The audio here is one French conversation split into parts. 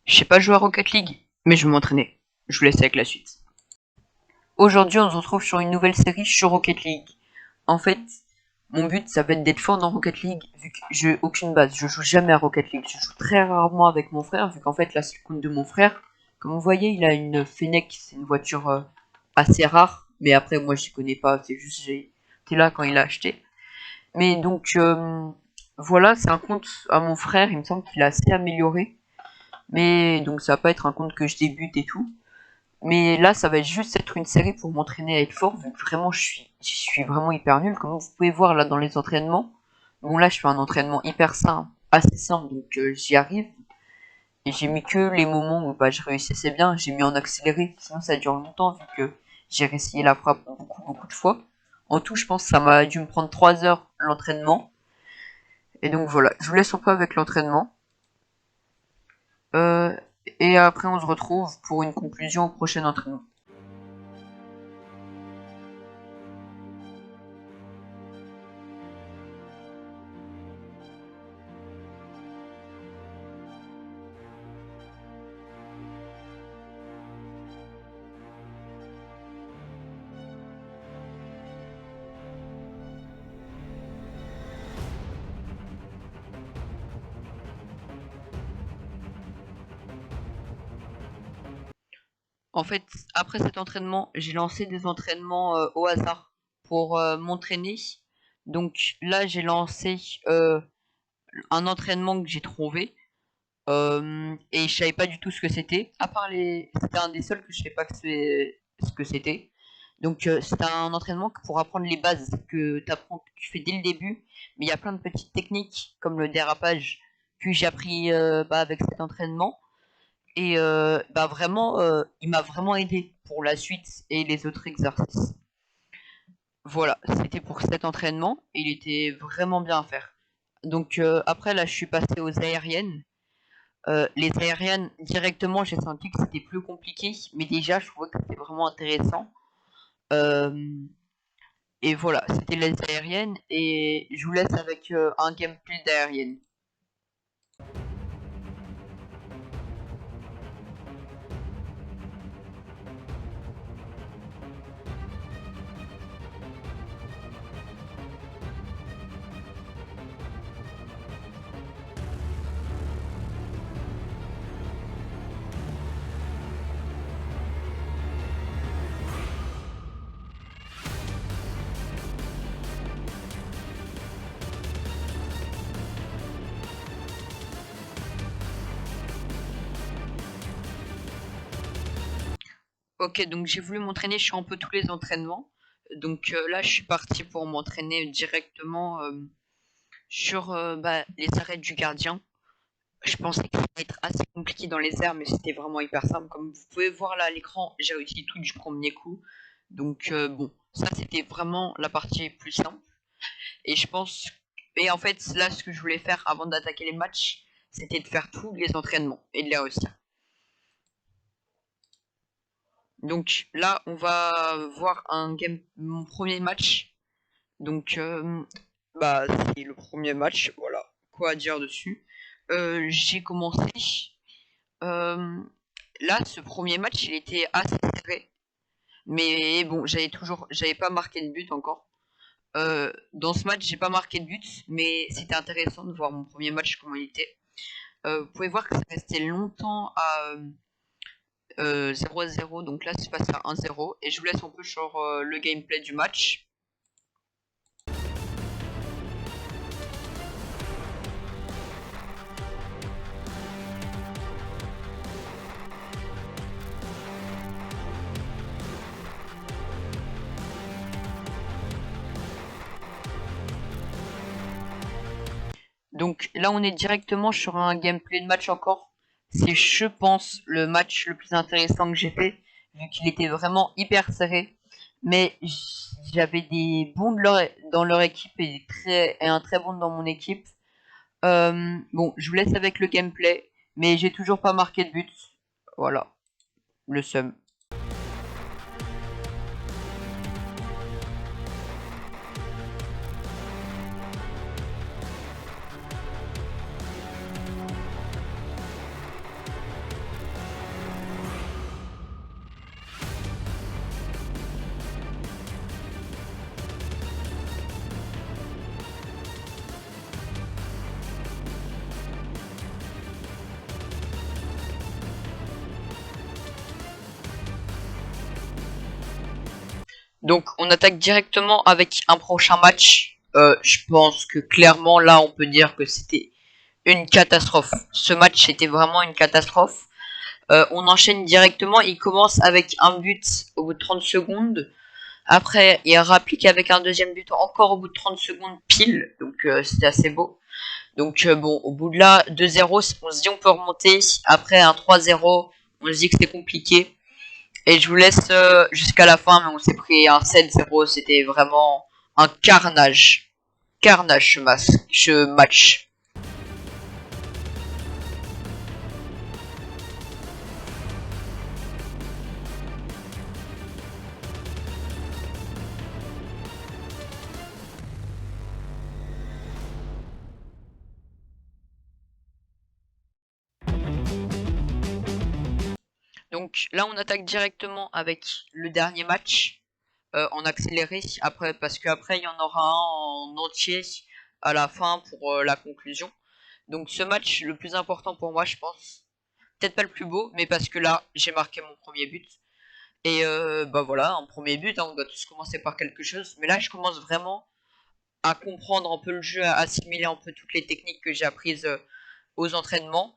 Je sais pas jouer à Rocket League, mais je vais m'entraîner. Je vous laisse avec la suite. Aujourd'hui, on se retrouve sur une nouvelle série sur Rocket League. En fait, mon but, ça va être d'être fort dans Rocket League, vu que j'ai aucune base. Je joue jamais à Rocket League. Je joue très rarement avec mon frère, vu qu'en fait, là, c'est le compte de mon frère. Comme vous voyez, il a une Fennec, c'est une voiture assez rare. Mais après, moi, je connais pas. C'est juste, j'étais là quand il l'a acheté. Mais donc, voilà, c'est un compte à mon frère. Il me semble qu'il a assez amélioré. Mais donc, ça va pas être un compte que je débute et tout. Mais là, ça va juste être une série pour m'entraîner à être fort, vu que vraiment, je suis vraiment hyper nul. Comme vous pouvez voir là dans les entraînements. Bon, là, je fais un entraînement hyper simple, assez simple, donc j'y arrive. Et j'ai mis que les moments où bah, je réussissais bien, j'ai mis en accéléré, sinon ça dure longtemps, vu que j'ai réessayé la frappe beaucoup de fois. En tout, je pense que ça m'a dû me prendre 3 heures l'entraînement. Et donc voilà, je vous laisse un peu avec l'entraînement. Euh, et après, on se retrouve pour une conclusion au prochain entraînement. En fait, après cet entraînement, j'ai lancé des entraînements au hasard pour m'entraîner. Donc là, j'ai lancé un entraînement que j'ai trouvé et je savais pas du tout ce que c'était. À part c'était un des seuls que je savais pas ce que c'était. Donc c'est un entraînement pour apprendre les bases que tu fais dès le début. Mais il y a plein de petites techniques comme le dérapage que j'ai appris avec cet entraînement. Et bah vraiment, il m'a vraiment aidé pour la suite et les autres exercices. Voilà, c'était pour cet entraînement et il était vraiment bien à faire. Donc après là, je suis passé aux aériennes. Les aériennes, directement, j'ai senti que c'était plus compliqué, mais déjà, je trouvais que c'était vraiment intéressant. Euh, et voilà, c'était les aériennes et je vous laisse avec un gameplay d'aérienne. Ok, donc j'ai voulu m'entraîner sur un peu tous les entraînements. Donc là, je suis parti pour m'entraîner directement sur les arrêts du gardien. Je pensais que ça allait être assez compliqué dans les airs, mais c'était vraiment hyper simple. Comme vous pouvez voir là à l'écran, j'ai réussi tout du premier coup. Donc bon, ça c'était vraiment la partie plus simple. Et je pense... Et en fait, là, ce que je voulais faire avant d'attaquer les matchs, c'était de faire tous les entraînements et de les réussir. Donc là, on va voir mon premier match. Donc, c'est le premier match, voilà. Quoi à dire dessus. J'ai commencé. Euh, Là, ce premier match, il était assez serré. Mais bon, j'avais pas marqué de but encore. Dans ce match, j'ai pas marqué de but, mais c'était intéressant de voir mon premier match comment il était. Vous pouvez voir que ça restait longtemps à 0-0, donc là c'est passé à 1-0. Et je vous laisse un peu sur le gameplay du match. Donc là, on est directement sur un gameplay de match encore. C'est, je pense, le match le plus intéressant que j'ai fait, vu qu'il était vraiment hyper serré. Mais j'avais des bons dans leur équipe et un très bon dans mon équipe. Bon, je vous laisse avec le gameplay, mais j'ai toujours pas marqué de but. Voilà, le seum. Donc on attaque directement avec un prochain match. Je pense que clairement là on peut dire que c'était une catastrophe. Ce match était vraiment une catastrophe. On enchaîne directement, il commence avec un but au bout de 30 secondes. Après, il rapplique avec un deuxième but encore au bout de 30 secondes pile. Donc c'était assez beau. Donc bon, au bout de là, 2-0, on se dit on peut remonter. Après un 3-0, on se dit que c'est compliqué. Et je vous laisse jusqu'à la fin, mais on s'est pris un 7-0. C'était vraiment un carnage. Carnage ce match. Donc là, on attaque directement avec le dernier match en accéléré. Après, parce qu'après, il y en aura un en entier à la fin pour la conclusion. Donc ce match, le plus important pour moi, je pense. Peut-être pas le plus beau, mais parce que là, j'ai marqué mon premier but. Et bah voilà, un premier but, hein, on doit tous commencer par quelque chose. Mais là, je commence vraiment à comprendre un peu le jeu, à assimiler un peu toutes les techniques que j'ai apprises aux entraînements.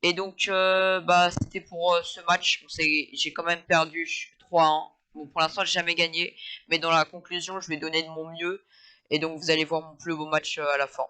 Et donc, bah, c'était pour ce match. J'ai quand même perdu 3-1. Bon, pour l'instant, j'ai jamais gagné. Mais dans la conclusion, je vais donner de mon mieux. Et donc, vous allez voir mon plus beau match à la fin.